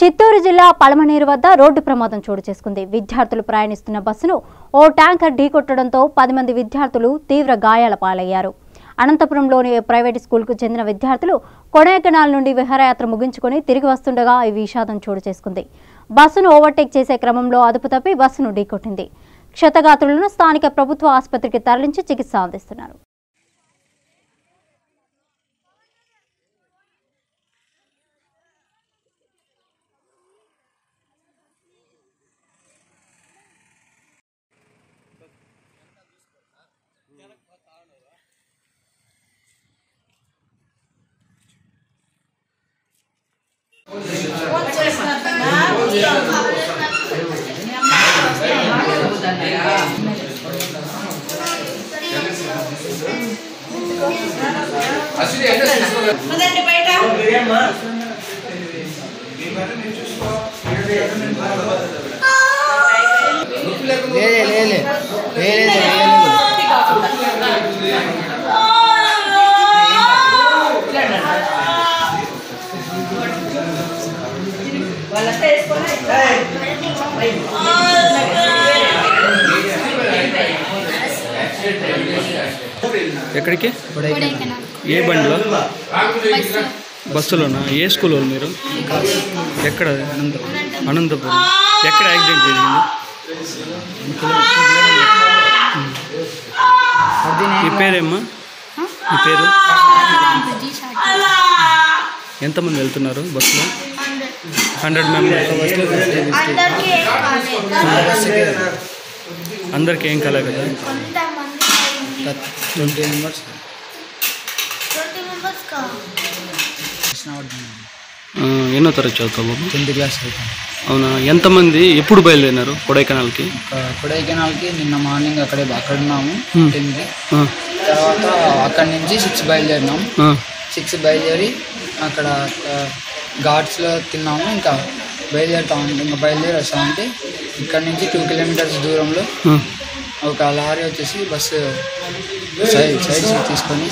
చిత్తూరు జిల్లా పలమనేరు వద్ద రోడ్డు ప్రమాదం చోటు చేసుకుంది. విద్యార్థులు ప్రయాణిస్తున్న బస్సును ఓ ట్యాంకర్ ఢీకొట్టడంతో 10 మంది విద్యార్థులు తీవ్ర గాయాల పాలయ్యారు. అనంతపురంలోని ప్రైవేట్ స్కూల్కు చెందిన విద్యార్థులు కొడైకెనాల్ నుండి విహారయాత్ర ముగించుకొని తిరిగి వస్తుండగా ఈ విషాదం చోటు చేసుకుంది. బస్సును ఓవర్టేక్ చేసే క్రమంలో అదుపు తప్పి బస్సును ఢీకొట్టింది. క్షతగాత్రులను స్థానిక ప్రభుత్వ ఆసుపత్రికి తరలించి చికిత్స అందిస్తున్నారు. ఎక్కడికి? ఏ బండిలో? బస్సులోనా? ఏ స్కూల్ వాళ్ళు మీరు? ఎక్కడ? అనంతపురం. ఎక్కడ యాక్సిడెంట్ జరిగింది? మీ పేరేమ్మా? మీ పేరు? ఎంతమంది వెళ్తున్నారు బస్సులో? 100 మెంబర్స్. అందరికి ఏం కలే కదా? 20 మెంబర్స్. ఎన్నో తరగతి చదువుతావు బాబు? 10th class. అవునా? ఎంతమంది ఎప్పుడు బయలుదేరినారు కొడైకెనాల్కి? కొడైకెనాల్కి నిన్న మార్నింగ్ అక్కడ ఉన్నాము 10కి. తర్వాత అక్కడి నుంచి 6 బయలుదేరినాం. 6 బయలుదేరి అక్కడ ఘాట్స్లో తిన్నాము. ఇంకా బయలుదేరి వస్తామంటే ఇక్కడ నుంచి 2 కిలోమీటర్స్ దూరంలో ఒక లారీ వచ్చేసి బస్సు సైడ్ తీసుకొని